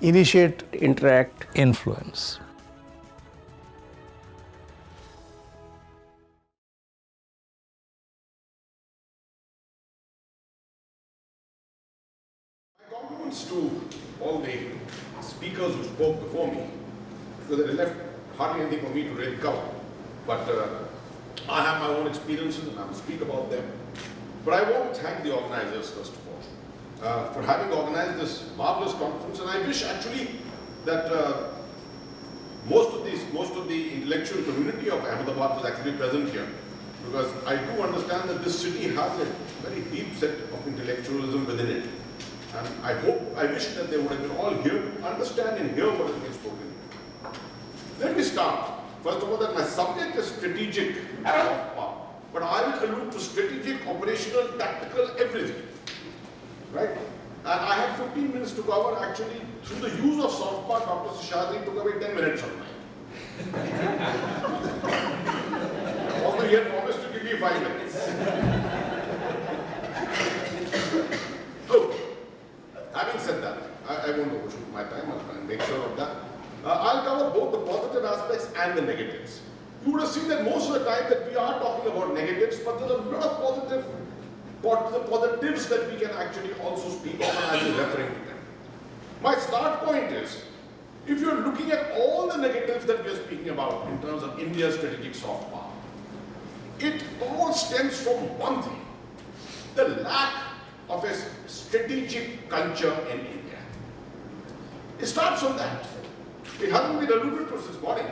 initiate, interact, influence. Compliments to all the speakers who spoke before me, because they left hardly anything for me to really cover. But I have my own experiences and I will speak about them. But I want to thank the organizers first of all for having organized this marvelous conference, and I wish actually that most of the intellectual community of Ahmedabad was actually present here, because I do understand that this city has a very deep set of intellectualism within it. And I wish that they would have been all here to understand and hear what has been spoken. Let me start. First of all, that my subject is strategic soft power, but I will allude to strategic, operational, tactical, everything. Right? And I have 15 minutes to cover. Actually, through the use of soft power, Dr. Seshadri took away 10 minutes of mine. Although he had promised to give me 5 minutes. So, having said that, I won't overshoot my time. I'll try and make sure of that. I'll cover both the positive aspects and the negatives. You would have seen that most of the time that we are talking about negatives, but there's a lot of positives that we can actually also speak of, and I'll be referring to them. My start point is, if you're looking at all the negatives that we're speaking about in terms of India's strategic soft power, it all stems from one thing: the lack of a strategic culture in India. It starts from that. It hasn't been alluded to since morning.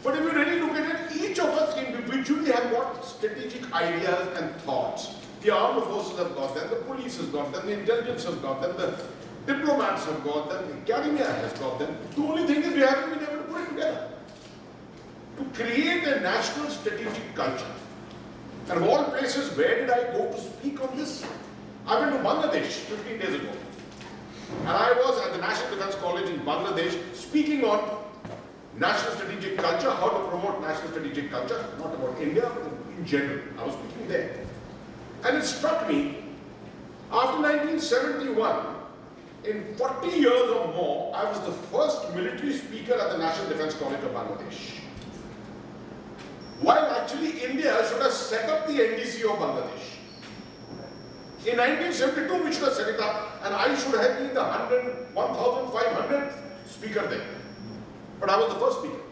But if you really look at it, each of us individually have got strategic ideas and thoughts. The armed forces have got them, the police has got them, the intelligence has got them, the diplomats have got them, the academia has got them. The only thing is we haven't been able to put it together. To create a national strategic culture. And of all places, where did I go to speak on this? I went to Bangladesh 15 days ago. And I was at the National Defense College in Bangladesh speaking on national strategic culture, how to promote national strategic culture, not about India, but in general. I was speaking there. And it struck me, after 1971, in 40 years or more, I was the first military speaker at the National Defense College of Bangladesh. While actually India should have set up the NDC of Bangladesh. In 1972, we should have set it up, and I should have been the 1,500th speaker there. But I was the first speaker.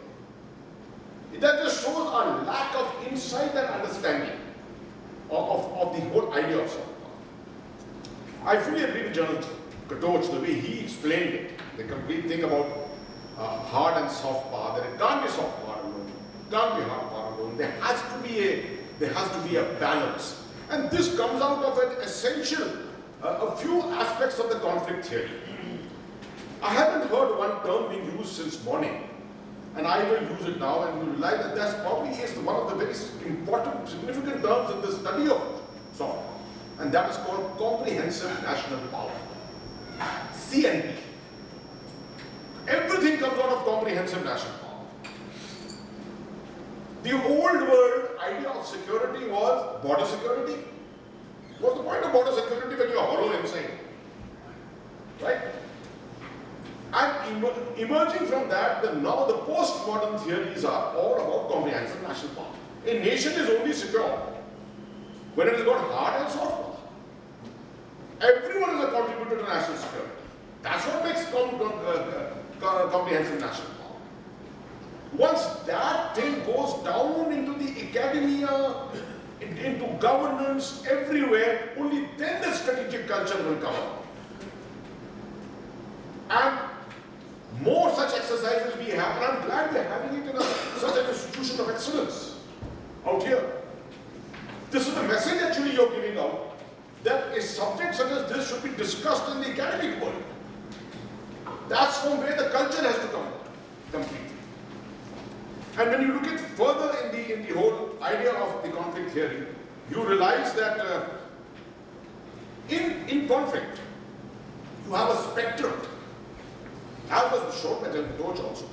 That just shows our lack of insight and understanding of the whole idea of soft power. I fully agree with General Katoch, the way he explained it, the complete thing about hard and soft power, that it can't be soft power alone, it can't be hard power alone. There has to be a balance. And this comes out of an essential, a few aspects of the conflict theory. I haven't heard one term being used since morning, and I will use it now, and you realize that that's probably is one of the very important, significant terms in the study of soft power, and that is called comprehensive national power, CNP. Everything comes out of comprehensive national power. The old world idea of security was border security. What's the point of border security when you are hollow inside? Right? And emerging from that, now the postmodern theories are all about comprehensive national power. A nation is only secure when it has got hard and soft power. Everyone is a contributor to national security. That's what makes comprehensive national power. Once that thing goes down into the academia, into governance, everywhere, only then the strategic culture will come up. And more such exercises we have, and I'm glad we're having it in such an institution of excellence out here. This is the message actually you're giving out, that a subject such as this should be discussed in the academic world. That's from where the culture has to come completely. And when you look at further in the whole idea of the conflict theory, you realize that in conflict, you have a spectrum. As was shown by General Katoch also.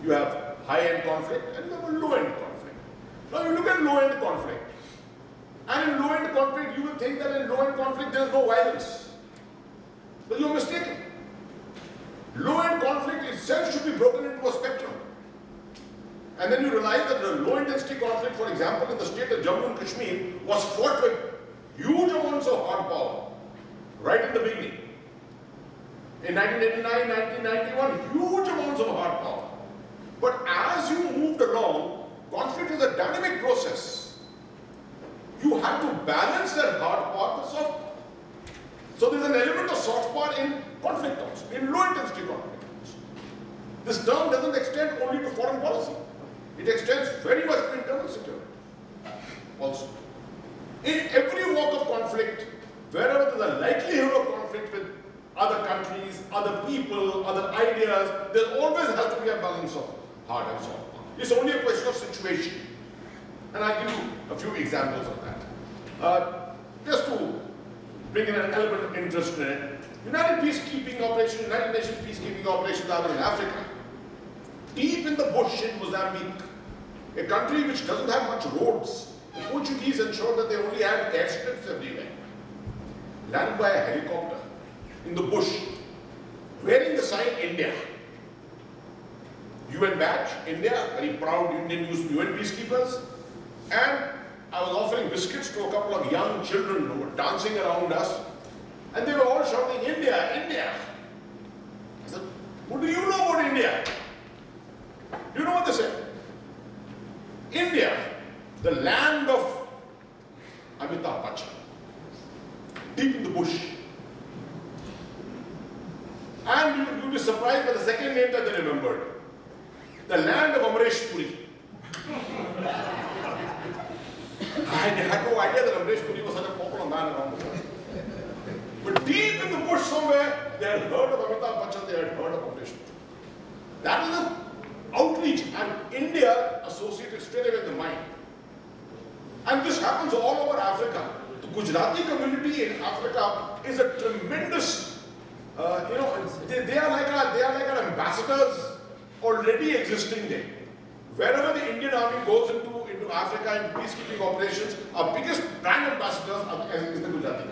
You have high-end conflict and you have a low-end conflict. Now you look at low-end conflict. And in low-end conflict, you will think that in low-end conflict there is no violence. But you are mistaken. itself should be broken into a spectrum. And then you realize that the low intensity conflict, for example, in the state of Jammu and Kashmir, was fought with huge amounts of hard power right in the beginning. In 1989, 1991, huge amounts of hard power. But as you moved along, conflict is a dynamic process. You have to balance that hard part with soft part. So there's an element of soft part in conflict also, in low intensity conflict also. This term doesn't extend only to foreign policy. It extends very much to internal security also. In every walk of conflict, wherever there's a likelihood of conflict with other countries, other people, other ideas, there always has to be a balance of hard and soft. It's only a question of situation. And I'll give you a few examples of that. Just to bring in an element of interest in it, United Nations peacekeeping operations are in Africa. Deep in the bush in Mozambique, a country which doesn't have much roads, the Portuguese ensured that they only had airstrips everywhere. Landed by a helicopter in the bush, wearing the sign India. UN badge, India, very proud Indian UN peacekeepers. And I was offering biscuits to a couple of young children who were dancing around us. And they were all shouting, India, India. I said, what do you know about India? Do you know what they said? India, the land of Amitabh Bachchan, deep in the bush. And you'll be surprised by the second name that they remembered. The land of Amresh Puri. I had no idea that Amresh Puri was such a popular man around the world. But deep in the bush somewhere, they had heard of Amitabh Bachchan, they had heard of Amresh Puri. That is an outreach, and India associated straight away in the mind. And this happens all over Africa. The Gujarati community in Africa is a tremendous, they are like our ambassadors already existing there. Wherever the Indian army goes into Africa, into peacekeeping operations, our biggest brand ambassadors is the Gujarati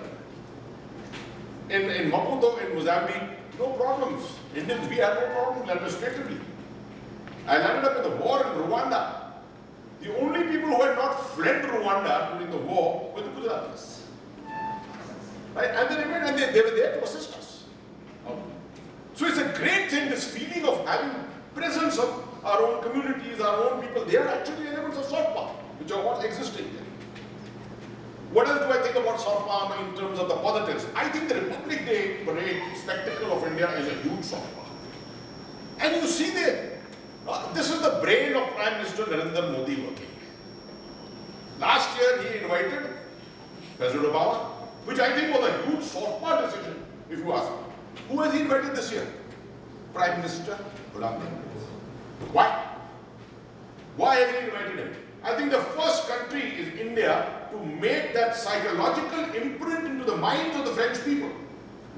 community. In Maputo, in Mozambique, no problems. Indians, we had no problems administratively. I landed up in the war in Rwanda. The only people who had not fled Rwanda during the war were the Gujaratis. Right? And they remained, and they were there to assist us. So it's a great thing, this feeling of having presence of our own communities, our own people. They are actually elements of soft power, which are what existing there. What else do I think about soft power in terms of the positives? I think the Republic Day parade spectacle of India is a huge soft power. And you see there, this is the brain of Prime Minister Narendra Modi working. Last year he invited President Obama, which I think was a huge soft power decision, if you ask me. Who has he invited this year? Prime Minister Gandhi. Why? Why has he invited him? I think the first country is India to make that psychological imprint into the minds of the French people.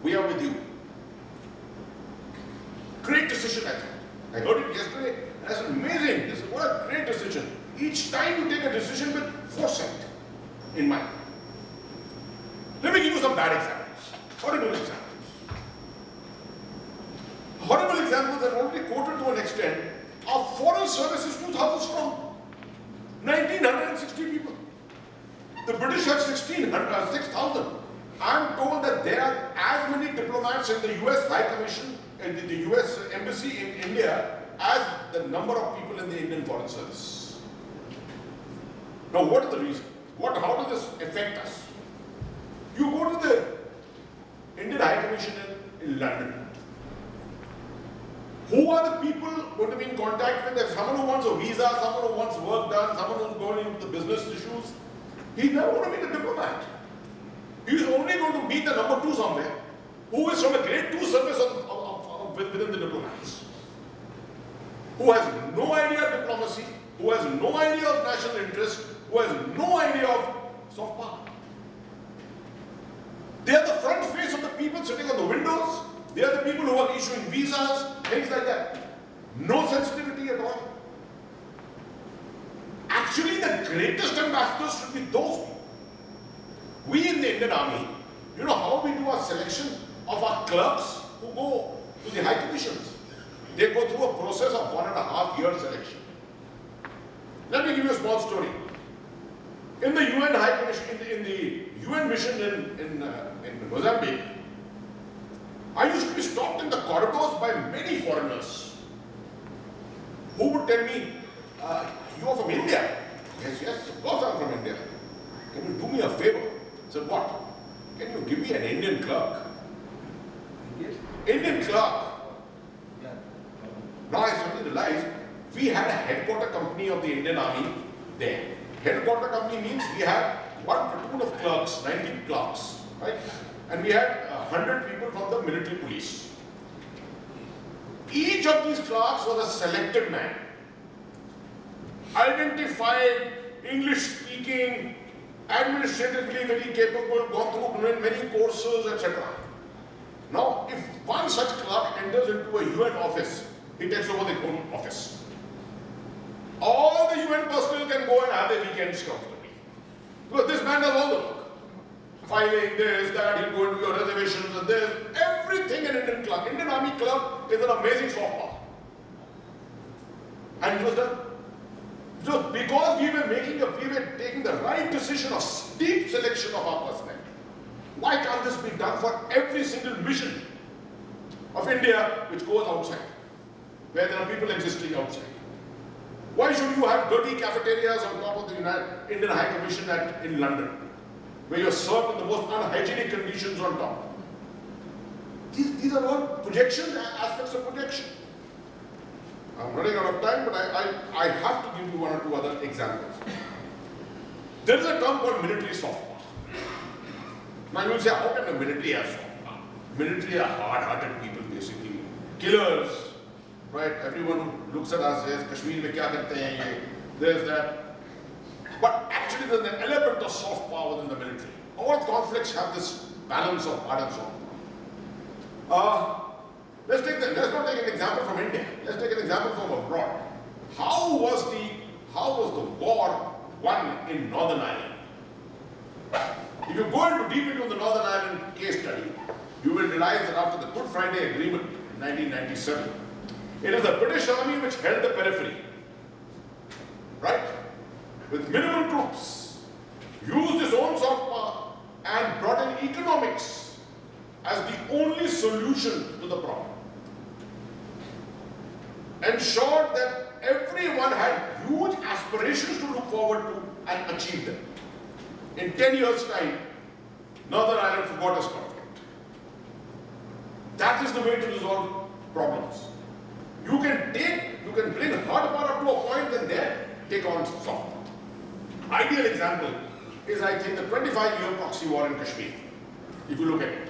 We are with you. Great decision, I think. I heard it yesterday. That's amazing. This is what a great decision. Each time you take a decision with foresight in mind. Let me give you some bad examples. Horrible examples. Horrible examples I've already quoted to an extent. Our foreign service is 2,000 strong. 1,960 people. The British have 6,000. I'm told that there are as many diplomats in the US High Commission and the US Embassy in India as the number of people in the Indian Foreign Service. Now what is the reason? How does this affect us? You go to the Indian High Commission in London. Who are the people going to be in contact with? There's someone who wants a visa, someone who wants work done, someone who's going into the business issues. He's never going to meet a diplomat. He's only going to meet the number 2 somewhere, who is from a grade 2 service within the diplomats, who has no idea of diplomacy, who has no idea of national interest, who has no idea of soft power. They are the front face of the people sitting on the windows. They are the people who are issuing visas, things like that. No sensitivity at all. Actually, the greatest ambassadors should be those people. We in the Indian Army, you know how we do our selection of our clerks who go to the high commissions? They go through a process of 1.5 years selection. Let me give you a small story. In the UN High Commission, in the UN mission in Mozambique, I used to be stopped in the corridors by many foreigners who would tell me, you are from India? Yes, of course I'm from India. Can you do me a favor? I said, what? Can you give me an Indian clerk? Yes. Indian clerk. Yeah. Now I suddenly realized we had a headquarter company of the Indian Army there. Headquarter company means we had one platoon of clerks, 90 clerks, right? And we had 100 people from the military police. Each of these clerks was a selected man. Identified, English speaking, administratively very capable, gone through many courses, etc. Now, if one such clerk enters into a UN office, he takes over the whole office. All the UN personnel can go and have their weekends comfortably. Because this man does all the work. Filing this, that, he'll go into your reservations and this, everything an Indian clerk. Indian Army clerk is an amazing soft power. And it was done. Just because we were taking the right decision of deep selection of our personnel. Why can't this be done for every single mission of India which goes outside, where there are people existing outside? Why should you have dirty cafeterias on top of the Indian High Commission in London, where you're served in the most unhygienic conditions on top? These are all projections, aspects of projection. I'm running out of time, but I have to give you one or two other examples. There is a term called military soft power. Now you will say, how can the military have soft power? Military are hard-hearted people, basically. Killers, right? Everyone who looks at us says, Kashmir mein kya karte hain ye, there's that. But actually there's an element of soft power within the military. All conflicts have this balance of hard and soft power. Let's not take an example from India. Let's take an example from abroad. How was the war won in Northern Ireland? If you go deep into the Northern Ireland case study, you will realize that after the Good Friday Agreement in 1997, it is the British Army which held the periphery, right? With minimum troops, used its own soft power and brought in economics as the only solution to the problem. Ensured that everyone had huge aspirations to look forward to and achieve them. In 10 years' time, Northern Ireland forgot its conflict. That is the way to resolve problems. You can bring hard power up to a point and then take on soft power. Ideal example is, I think, the 25-year proxy war in Kashmir. If you look at it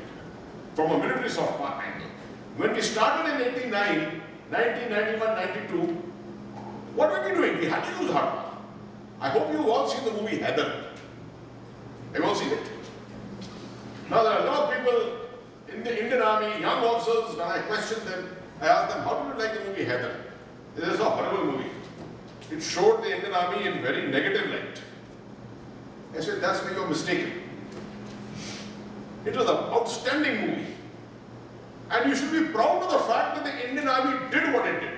from a military soft power angle. When we started in 1991, 92, what were we doing? We had to use hard power. I hope you've all seen the movie Heather. Have you all seen it? Now there are a lot of people in the Indian Army, young officers, when I questioned them, I asked them, how did you like the movie Heather? This is a horrible movie. It showed the Indian Army in very negative light. I said, that's where you're mistaken. It was an outstanding movie. And you should be proud of the fact that the Indian Army did what it did.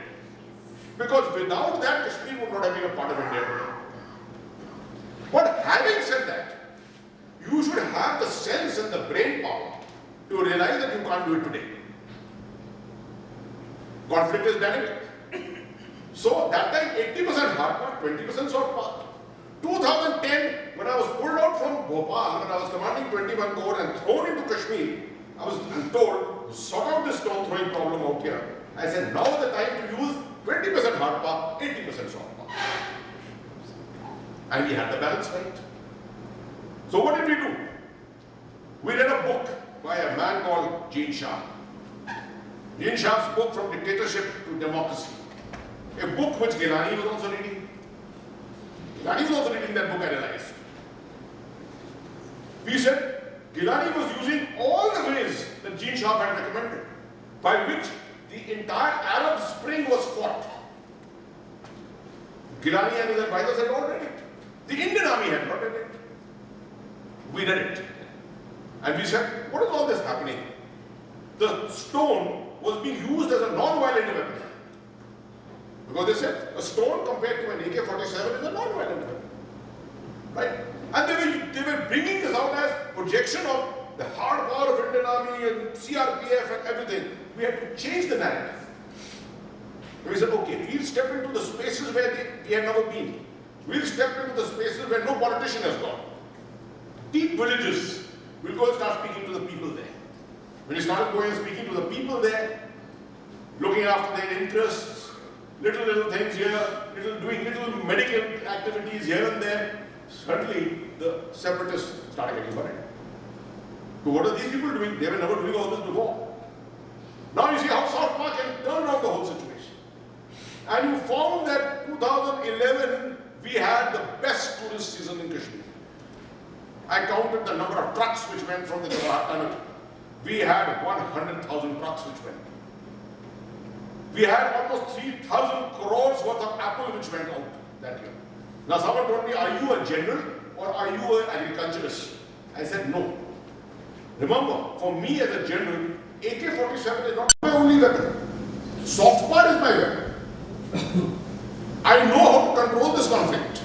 Because without that, Kashmir would not have been a part of India today. But having said that, you should have the sense and the brain power to realize that you can't do it today. Conflict is dynamic. So that time 80% hard power, 20% soft power. 2010, when I was pulled out from Bhopal, when I was commanding 21 Corps and thrown into Kashmir, I was told, sort out this stone throwing problem out here. I said, now is the time to use 20% hard power, 80% soft power. And we had the balance right. So what did we do? We read a book by a man called Gen Syed. Gen Syed's book, From Dictatorship to Democracy. A book which Gilani was also reading. Gilani was also reading that book, I realized. We said, Gilani was using all the ways that Gen Syed had recommended, by which the entire Arab Spring was fought. Gilani and his advisors had all read it. The Indian Army had not read it. We read it. And we said, what is all this happening? The stone was being used as a non-violent weapon. Because they said a stone compared to an AK-47 is a non-violent weapon. Right? And they were bringing this out as projection of the hard power of Indian Army and CRPF and everything. We had to change the narrative. We said, okay, we'll step into the spaces where we have never been. We'll step into the spaces where no politician has gone. Deep villages. We'll go and start speaking to the people there. When we started going and speaking to the people there, looking after their interests, little things here, doing little medical activities here and there, suddenly the separatists started getting worried. So what are these people doing? They were never doing all this before. Now you see how South Park can turn around the whole situation. And you found that 2011 we had the best tourist season in Kashmir. I counted the number of trucks which went from the Jawahar Tunnel. We had 100,000 trucks which went. We had almost 3,000 crores worth of apple which went out that year. Now someone told me, are you a general or are you an agriculturist? I said no. Remember, for me as a general, AK-47 is not my only weapon. Soft power is my weapon. I know how to control this conflict.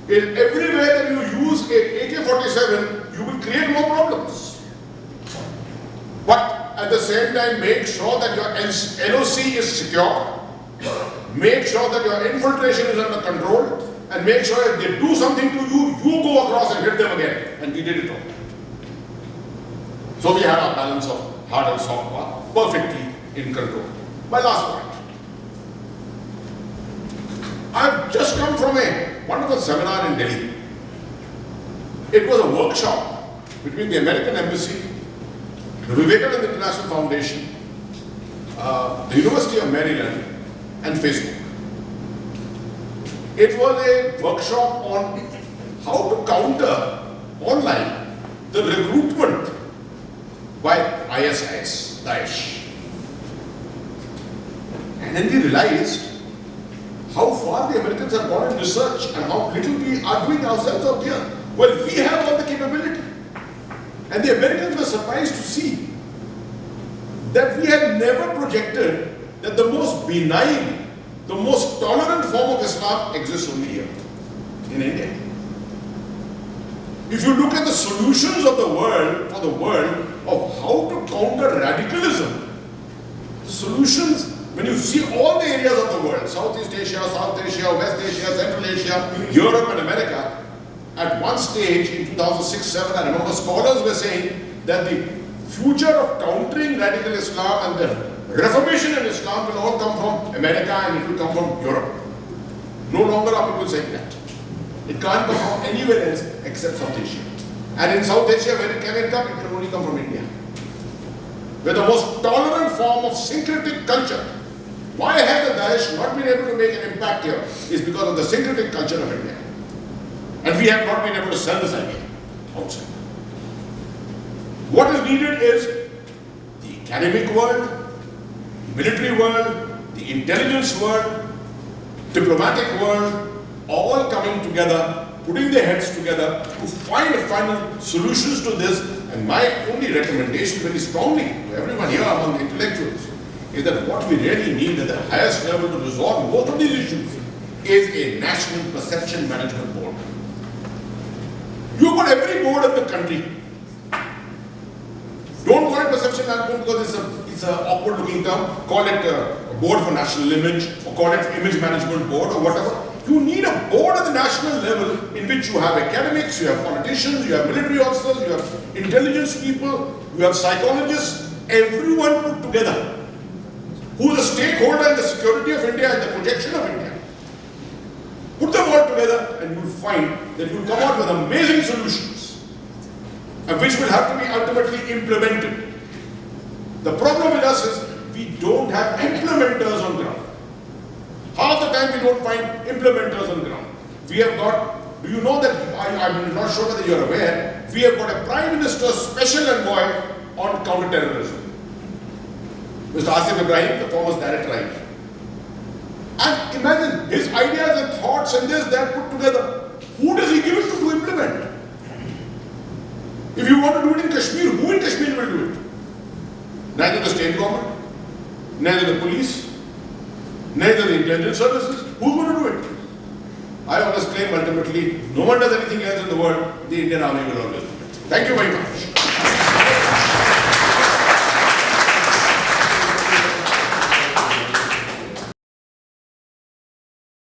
In everywhere that you use an AK-47, you will create more problems. But at the same time, make sure that your NOC is secure, make sure that your infiltration is under control, and make sure if they do something to you, you go across and hit them again. And we did it all. So we had our balance of hard and soft power perfectly in control. My last point. I've just come from a wonderful seminar in Delhi. It was a workshop between the American Embassy, the Vivekananda International Foundation, the University of Maryland, and Facebook. It was a workshop on how to counter online the recruitment by ISIS, Daesh. And then we realized how far the Americans have gone in research and how little we are doing ourselves out here. Well, we have all the capability. And the Americans were surprised to see that we had never projected that the most benign, the most tolerant form of Islam exists only here, in India. If you look at the solutions of the world, for the world, of how to counter radicalism, the solutions, when you see all the areas of the world, Southeast Asia, South Asia, West Asia, Central Asia, Europe and America, at one stage in 2006-07, I remember scholars were saying that the future of countering radical Islam and the reformation in Islam will all come from America and it will come from Europe. No longer are people saying that. It can't come from anywhere else except South Asia. And in South Asia, where it can come, it can only come from India. We're the most tolerant form of syncretic culture. Why has the Daesh not been able to make an impact here is because of the syncretic culture of India. And we have not been able to sell this idea outside. What is needed is the academic world, the military world, the intelligence world, diplomatic world, all coming together, putting their heads together to find final solutions to this. And my only recommendation very strongly to everyone here among the intellectuals is that what we really need at the highest level to resolve most of these issues is a national perception management board. You've got every board in the country. Don't call it perception management because it's an awkward looking term. Call it a board for national image or call it image management board or whatever. You need a board at the national level in which you have academics, you have politicians, you have military officers, you have intelligence people, you have psychologists, everyone put together who is a stakeholder in the security of India and the projection of India. Put them all together and you'll find that you'll come out with amazing solutions and which will have to be ultimately implemented. The problem with us is we don't have implementers on ground. Half the time we don't find implementers on ground. We have got, do you know that, I'm not sure whether you're aware, we have got a Prime Minister's special envoy on counter-terrorism. Mr. Asif Ibrahim, the former director. And imagine his ideas and thoughts and this, that put together. Who does he give it to implement? If you want to do it in Kashmir, who in Kashmir will do it? Neither the state government, neither the police, neither the intelligence services. Who's going to do it? I always claim ultimately, no one does anything else in the world, the Indian Army will always do it. Thank you very much.